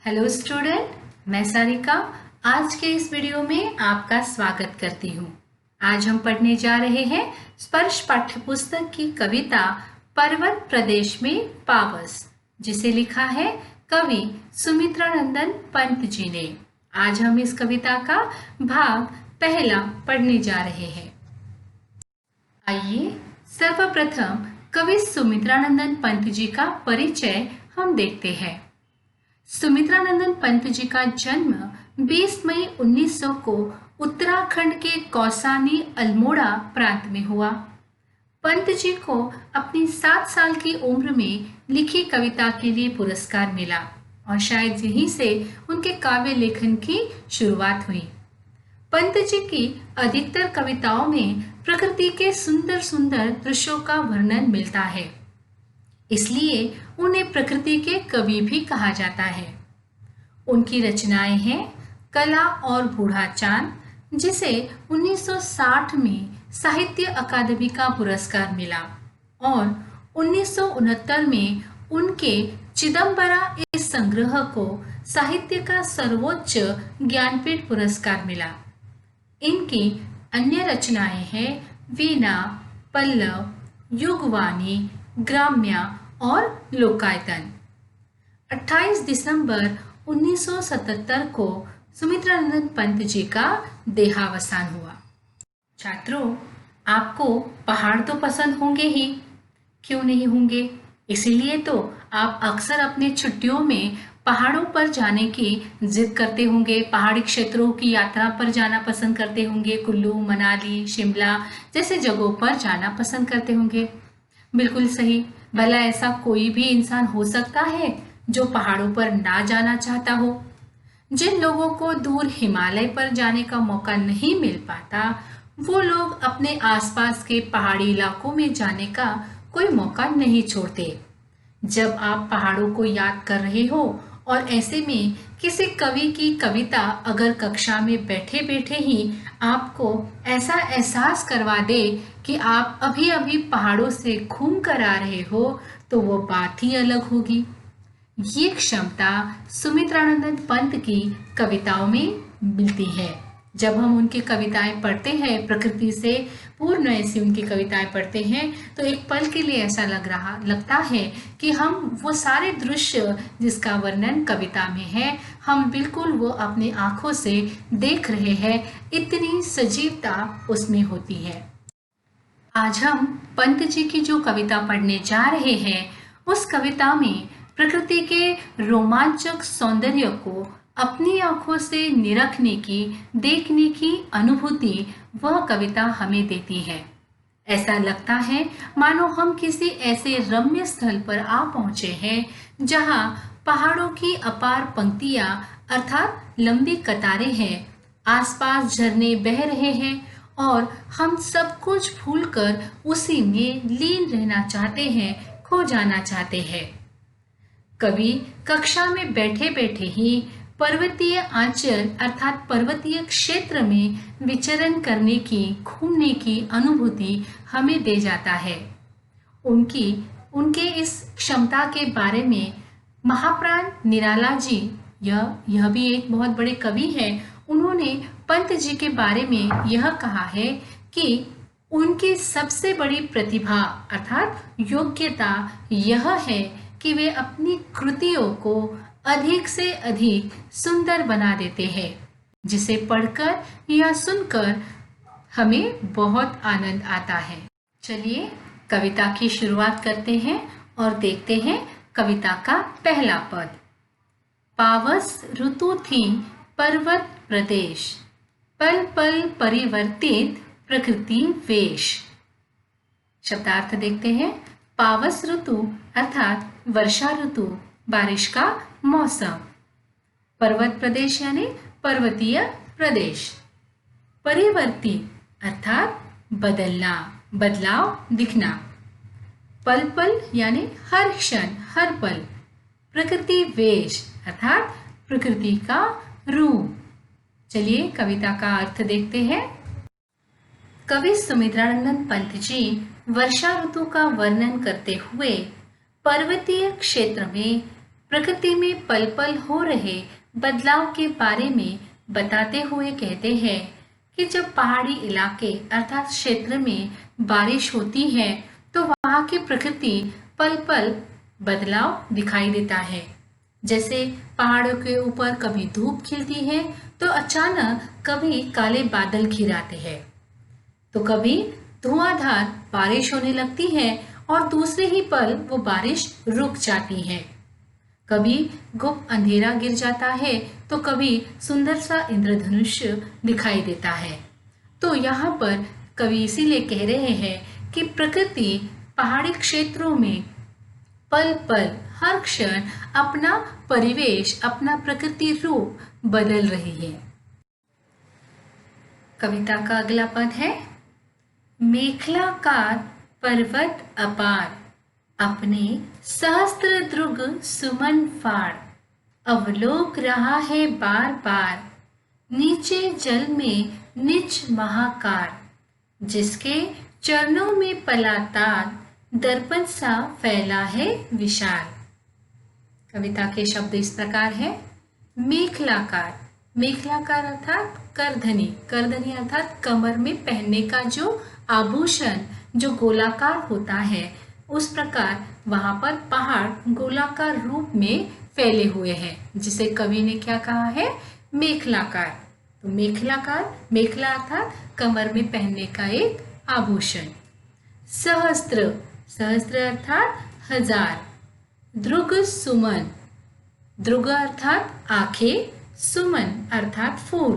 Hello student, मैं सारिका आज के इस वीडियो में आपका स्वागत करती हूँ। आज हम पढ़ने जा रहे हैं स्पर्श पाठ्यपुस्तक की कविता पर्वत प्रदेश में पावस, जिसे लिखा है कवि सुमित्रानंदन पंत जी ने। आज हम इस कविता का भाग पहला पढ़ने जा रहे हैं। आइए सर्वप्रथम कवि सुमित्रानंदन पंत जी का परिचय हम देखते हैं। सुमित्रानंदन पंत जी का जन्म 20 मई 1900 को उत्तराखंड के कौसानी अल्मोड़ा प्रांत में हुआ। पंत जी को अपनी 7 साल की उम्र में लिखी कविता के लिए पुरस्कार मिला और शायद यहीं से उनके काव्य लेखन की शुरुआत हुई। पंत जी की अधिकतर कविताओं में प्रकृति के सुंदर सुंदर दृश्यों का वर्णन मिलता है, इसलिए उन्हें प्रकृति के कवि भी कहा जाता है। उनकी रचनाएं हैं कला और बूढ़ा चांद, जिसे 1960 में साहित्य अकादमी का पुरस्कार मिला, और 1969 में उनके चिदम्बरा इस संग्रह को साहित्य का सर्वोच्च ज्ञानपीठ पुरस्कार मिला। इनकी अन्य रचनाएं हैं वीणा, पल्लव, युगवाणी, ग्राम्या और लोकायतन। 28 दिसंबर 1977 को सुमित्रानंदन पंत जी का देहावसान हुआ। छात्रों, आपको पहाड़ तो पसंद होंगे ही, क्यों नहीं होंगे? इसीलिए तो आप अक्सर अपने छुट्टियों में पहाड़ों पर जाने की जिद करते होंगे, पहाड़ी क्षेत्रों की यात्रा पर जाना पसंद करते होंगे, कुल्लू, मनाली, शिमला जैसे जगहों पर जाना पसंद करते होंगे। बिल्कुल सही। भला ऐसा कोई भी इंसान हो सकता है जो पहाड़ों पर ना जाना चाहता हो? जिन लोगों को दूर हिमालय पर जाने का मौका नहीं मिल पाता, वो लोग अपने आसपास के पहाड़ी इलाकों में जाने का कोई मौका नहीं छोड़ते। जब आप पहाड़ों को याद कर रहे हो और ऐसे में किसी कवि की कविता अगर कक्षा में बैठे बैठे ही आपको ऐसा एहसास करवा दे कि आप अभी अभी पहाड़ों से घूम कर आ रहे हो, तो वो बात ही अलग होगी। ये क्षमता सुमित्रानंदन पंत की कविताओं में मिलती है। जब हम उनकी कविताएं पढ़ते हैं, प्रकृति से पूर्ण ऐसी उनकी कविताएं पढ़ते हैं, तो एक पल के लिए ऐसा लगता है कि हम वो सारे दृश्य जिसका वर्णन कविता में है, हम बिल्कुल वो अपनी आंखों से देख रहे हैं, इतनी सजीवता उसमें होती है। आज हम पंत जी की जो कविता पढ़ने जा रहे हैं, उस कविता में प्रकृति के रोमांचक सौंदर्य को अपनी आंखों से निरखने की, देखने की अनुभूति वह कविता हमें देती है। ऐसा लगता है मानो हम किसी ऐसे रम्य स्थल पर आ पहुंचे हैं जहां पहाड़ों की अपार पंक्तियां अर्थात लंबी कतारें हैं, आसपास झरने बह रहे हैं और हम सब कुछ भूलकर उसी में लीन रहना चाहते हैं, खो जाना चाहते हैं। कवि कक्षा में बैठे बैठे ही पर्वतीय आंचल अर्थात पर्वतीय क्षेत्र में विचरण करने की, घूमने की अनुभूति हमें दे जाता है। उनके इस क्षमता के बारे में महाप्राण निराला जी, यह भी एक बहुत बड़े कवि हैं, उन्होंने पंत जी के बारे में यह कहा है कि उनकी सबसे बड़ी प्रतिभा अर्थात योग्यता यह है कि वे अपनी कृतियों को अधिक से अधिक सुंदर बना देते हैं, जिसे पढ़कर या सुनकर हमें बहुत आनंद आता है। चलिए कविता की शुरुआत करते हैं और देखते हैं कविता का पहला पद। पावस ऋतु थी पर्वत प्रदेश, पल पल परिवर्तित प्रकृति वेश। शब्दार्थ देखते हैं। पावस ऋतु अर्थात वर्षा ऋतु, बारिश का मौसम। पर्वत प्रदेश यानी पर्वतीय प्रदेश। परिवर्तित अर्थात बदलना, बदलाव दिखना। पल पल यानी हर क्षण, हर पल। प्रकृति वेश अर्थात प्रकृति का रूप। चलिए कविता का अर्थ देखते हैं। कवि सुमित्रानंदन पंत जी वर्षा ऋतु का वर्णन करते हुए पर्वतीय क्षेत्र में प्रकृति में पल पल हो रहे बदलाव के बारे में बताते हुए कहते हैं कि जब पहाड़ी इलाके अर्थात क्षेत्र में बारिश होती है तो वहाँ की प्रकृति पल पल बदलाव दिखाई देता है। जैसे पहाड़ों के ऊपर कभी धूप खिलती है तो अचानक कभी काले बादल घिर आते हैं, तो कभी धुआंधार बारिश होने लगती है और दूसरे ही पल वो बारिश रुक जाती है। कभी गुप्त अंधेरा गिर जाता है तो कभी सुंदर सा इंद्रधनुष दिखाई देता है। तो यहाँ पर कवि इसीलिए कह रहे हैं कि प्रकृति पहाड़ी क्षेत्रों में पल पल हर क्षण अपना परिवेश, अपना प्रकृति रूप बदल रही है। कविता का अगला पद है, मेखलाकार पर्वत अपार, अपने सहस्त्र द्रुग सुमन फाड़, अवलोक रहा है बार बार, नीचे जल में निज महाकार, जिसके चरणों में पलाताल, दर्पण सा फैला है विशाल। कविता के शब्द इस प्रकार है, मेखलाकार, मेखलाकार अर्थात करधनी, करधनी अर्थात कमर में पहनने का जो आभूषण जो गोलाकार होता है, उस प्रकार वहां पर पहाड़ गोलाकार रूप में फैले हुए हैं, जिसे कवि ने क्या कहा है, मेखलाकार। तो मेखलाकार, मेखला अर्थात कमर में पहनने का एक आभूषण। सहस्त्र, सहस्त्र अर्थात हजार। द्रुग सुमन, द्रुग अर्थात आंखें, सुमन अर्थात फूल।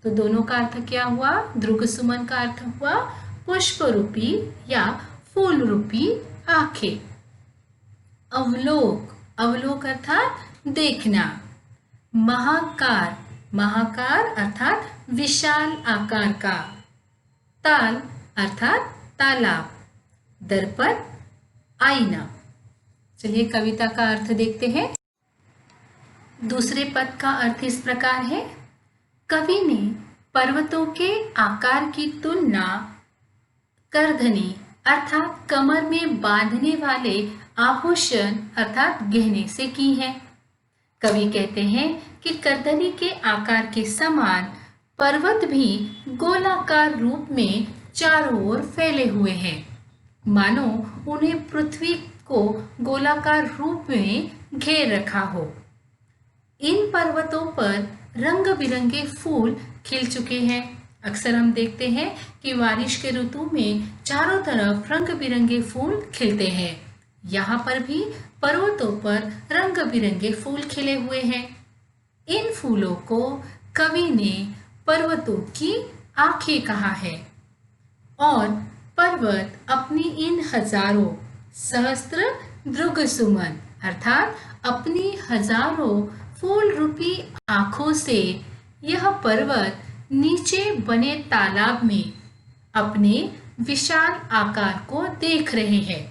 तो दोनों का अर्थ क्या हुआ, द्रुग सुमन का अर्थ हुआ पुष्प रूपी या फूल रूपी आंखें। अवलोक, अवलोक अर्थात देखना। महाकार, महाकार अर्थात विशाल आकार का। ताल अर्थात तालाब। दर्पण आईना। चलिए कविता का अर्थ देखते हैं। दूसरे पद का अर्थ इस प्रकार है, कवि ने पर्वतों के आकार की तुलना करधनी अर्थात कमर में बांधने वाले आभूषण अर्थात गहने से की है। कवि कहते हैं कि करधनी के आकार के समान पर्वत भी गोलाकार रूप में चारों ओर फैले हुए हैं, मानो उन्हें पृथ्वी को गोलाकार रूप में घेर रखा हो। इन पर्वतों पर रंग बिरंगे फूल खिल चुके हैं। अक्सर हम देखते हैं कि बारिश के ऋतु में चारों तरफ रंग बिरंगे फूल खिलते हैं। यहाँ पर भी पर्वतों पर रंग बिरंगे फूल खिले हुए हैं। इन फूलों को कवि ने पर्वतों की आंखें कहा है और पर्वत अपनी इन हजारों सहस्त्र द्रुग सुमन अर्थात अपनी हजारों फूल रूपी आंखों से यह पर्वत नीचे बने तालाब में अपने विशाल आकार को देख रहे हैं।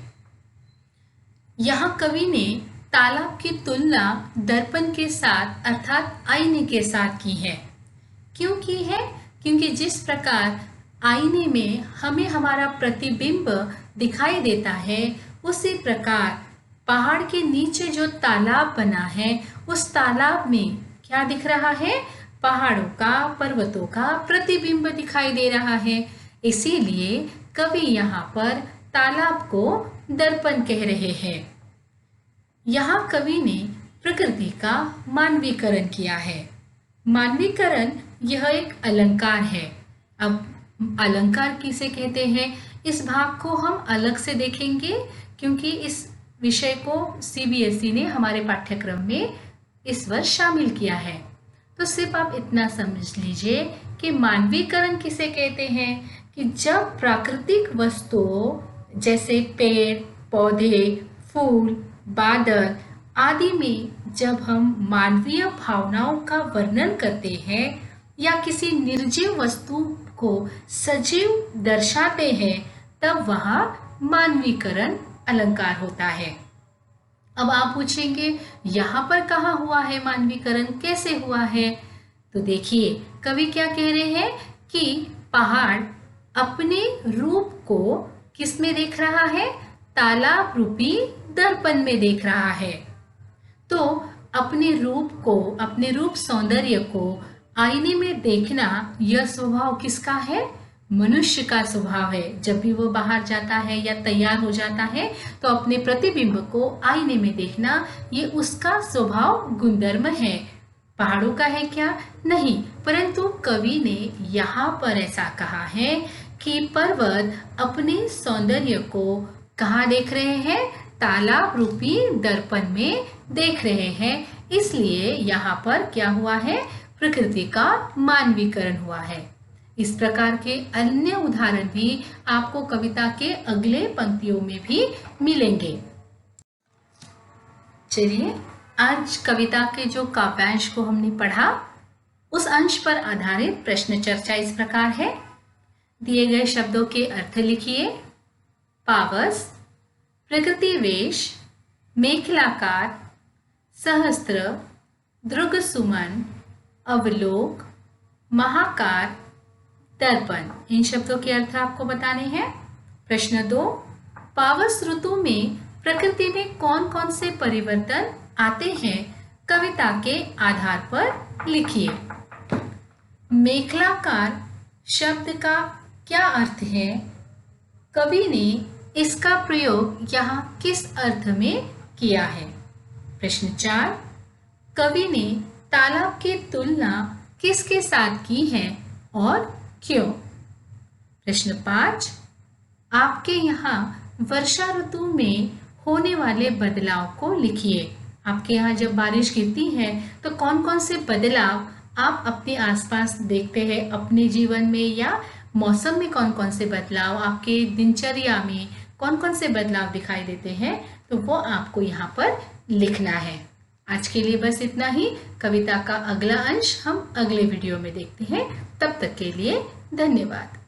यहाँ कवि ने तालाब की तुलना दर्पण के साथ अर्थात आईने के साथ की है। क्यों की है? क्योंकि जिस प्रकार आईने में हमें हमारा प्रतिबिंब दिखाई देता है, उसी प्रकार पहाड़ के नीचे जो तालाब बना है, उस तालाब में क्या दिख रहा है? पहाड़ों का, पर्वतों का प्रतिबिंब दिखाई दे रहा है। इसीलिए कवि यहाँ पर तालाब को दर्पण कह रहे हैं। यहाँ कवि ने प्रकृति का मानवीकरण किया है। मानवीकरण यह एक अलंकार है। अब अलंकार किसे कहते हैं, इस भाग को हम अलग से देखेंगे, क्योंकि इस विषय को सीबीएसई ने हमारे पाठ्यक्रम में इस वर्ष शामिल किया है। तो सिर्फ आप इतना समझ लीजिए कि मानवीकरण किसे कहते हैं, कि जब प्राकृतिक वस्तुओं जैसे पेड़, पौधे, फूल, बादल आदि में जब हम मानवीय भावनाओं का वर्णन करते हैं या किसी निर्जीव वस्तु को सजीव दर्शाते हैं, तब वहाँ मानवीकरण अलंकार होता है। अब आप पूछेंगे यहाँ पर कहाँ हुआ है मानवीकरण, कैसे हुआ है? तो देखिए कवि क्या कह रहे हैं कि पहाड़ अपने रूप को किस में देख रहा है? तालाब रूपी दर्पण में देख रहा है। तो अपने रूप सौंदर्य को आईने में देखना, यह स्वभाव किसका है? मनुष्य का स्वभाव है। जब भी वो बाहर जाता है या तैयार हो जाता है तो अपने प्रतिबिंब को आईने में देखना, ये उसका स्वभाव गुणधर्म है। पहाड़ों का है क्या? नहीं, परंतु कवि ने यहाँ पर ऐसा कहा है कि पर्वत अपने सौंदर्य को कहाँ देख रहे हैं? तालाब रूपी दर्पण में देख रहे हैं। इसलिए यहाँ पर क्या हुआ है? प्रकृति का मानवीकरण हुआ है। इस प्रकार के अन्य उदाहरण भी आपको कविता के अगले पंक्तियों में भी मिलेंगे। चलिए, आज कविता के जो काव्यांश को हमने पढ़ा, उस अंश पर आधारित प्रश्न चर्चा इस प्रकार है। दिए गए शब्दों के अर्थ लिखिए। पावस, प्रकृति वेश, मेखलाकार, सहस्त्र, दृग सुमन, अवलोक, महाकार, दर्पण। इन शब्दों के अर्थ आपको बताने हैं। प्रश्न 2, पावस ऋतु में प्रकृति में कौन कौन से परिवर्तन आते हैं? कविता के आधार पर लिखिए। मेखलाकार शब्द का क्या अर्थ है? कवि ने इसका प्रयोग यहाँ किस अर्थ में किया है? प्रश्न 4, कवि ने तालाब की तुलना किसके साथ की है और क्यों? प्रश्न 5, आपके यहाँ वर्षा ऋतु में होने वाले बदलाव को लिखिए। आपके यहाँ जब बारिश गिरती है तो कौन कौन से बदलाव आप अपने आसपास देखते हैं अपने जीवन में, या मौसम में कौन कौन से बदलाव, आपके दिनचर्या में कौन कौन से बदलाव दिखाई देते हैं, तो वो आपको यहाँ पर लिखना है। आज के लिए बस इतना ही। कविता का अगला अंश हम अगले वीडियो में देखते हैं। तब तक के लिए धन्यवाद।